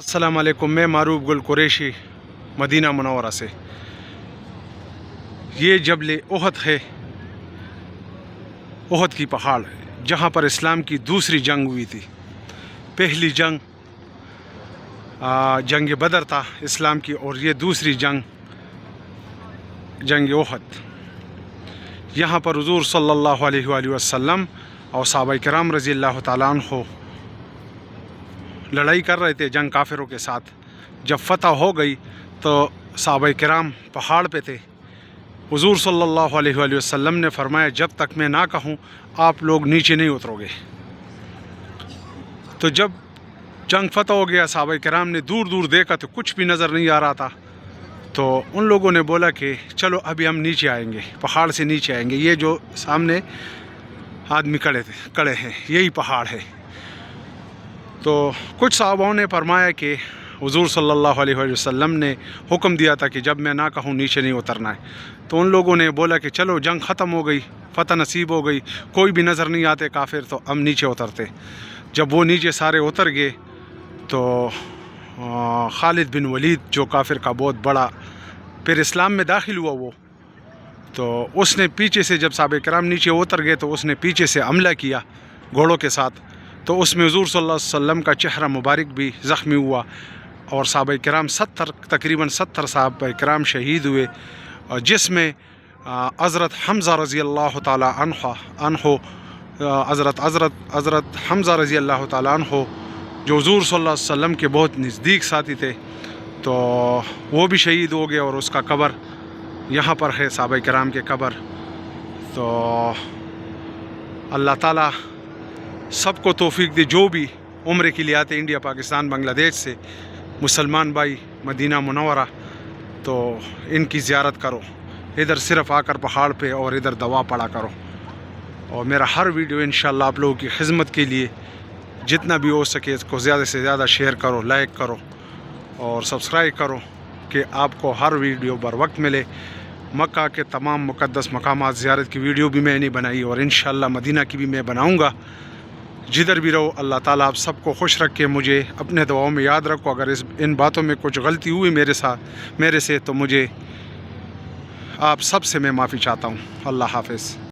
अस्सलाम वालेकुम। मैं मारूफ गुल कुरैशी मदीना मुनव्वरा से। ये जबल उहद है, उहद की पहाड़ जहाँ पर इस्लाम की दूसरी जंग हुई थी। पहली जंग जंग बदर था इस्लाम की, और ये दूसरी जंग जंग उहद। यहाँ पर हुज़ूर सल्लल्लाहु अलैहि वसल्लम और सहाबा किराम रज़ी अल्लाह तआला अन्हो लड़ाई कर रहे थे जंग काफिरों के साथ। जब फ़तह हो गई तो सहाबा किराम पहाड़ पे थे। हुज़ूर सल्लल्लाहु अलैहि वसल्लम ने फरमाया, जब तक मैं ना कहूँ आप लोग नीचे नहीं उतरोगे। तो जब जंग फ़तह हो गया, सहाबा किराम ने दूर दूर देखा तो कुछ भी नज़र नहीं आ रहा था। तो उन लोगों ने बोला कि चलो अभी हम नीचे आएंगे, पहाड़ से नीचे आएंगे। ये जो सामने आदमी खड़े हैं यही पहाड़ है। तो कुछ सहाबाओं ने फरमाया कि हुज़ूर सल्लल्लाहु अलैहि वसल्लम ने हुक्म दिया था कि जब मैं ना कहूँ नीचे नहीं उतरना है। तो उन लोगों ने बोला कि चलो जंग ख़त्म हो गई, फ़तह नसीब हो गई, कोई भी नज़र नहीं आते काफिर, तो हम नीचे उतरते। जब वो नीचे सारे उतर गए तो खालिद बिन वलीद जो काफिर का बहुत बड़ा फिर इस्लाम में दाखिल हुआ, वो तो उसने पीछे से, जब सहाबा किराम नीचे उतर गए तो उसने पीछे से हमला किया घोड़ों के साथ। तो उसमें हुज़ूर सल्लल्लाहु अलैहि वसल्लम का चेहरा मुबारक भी ज़ख्मी हुआ, और सहाबा किराम तकरीबन 70 सहाबा किराम शहीद हुए, जिसमें हज़रत हमज़ा रज़ी अल्लाह ताला अन्हो हज़रत हमज़ा रज़ी अल्लाह ताला अन्हो जो हुज़ूर सल्लल्लाहु अलैहि वसल्लम के बहुत नज़दीक साथी थे, तो वो भी शहीद हो गए। और उसका कब्र यहाँ पर है, सहाबा किराम के कब्र। तो अल्लाह ताला सबको तौफीक दे, जो भी उम्रे के लिए आते इंडिया, पाकिस्तान, बांग्लादेश से मुसलमान भाई मदीना मुनव्वरा, तो इनकी ज़ियारत करो। इधर सिर्फ़ आकर पहाड़ पे और इधर दवा पड़ा करो। और मेरा हर वीडियो इंशाअल्लाह आप लोगों की खिदमत के लिए जितना भी हो सके इसको ज़्यादा से ज़्यादा शेयर करो, लाइक करो और सब्सक्राइब करो कि आपको हर वीडियो बर वक्त मिले। मक्का के तमाम मुक़द्दस मकामात ज़ियारत की वीडियो भी मैंने बनाई, और इंशाअल्लाह मदीना की भी मैं बनाऊँगा। जिधर भी रहो अल्लाह ताला आप सबको खुश रखे। मुझे अपने दुआओं में याद रखो। अगर इन बातों में कुछ गलती हुई मेरे से तो मुझे आप सब से मैं माफ़ी चाहता हूँ। अल्लाह हाफ़िज़।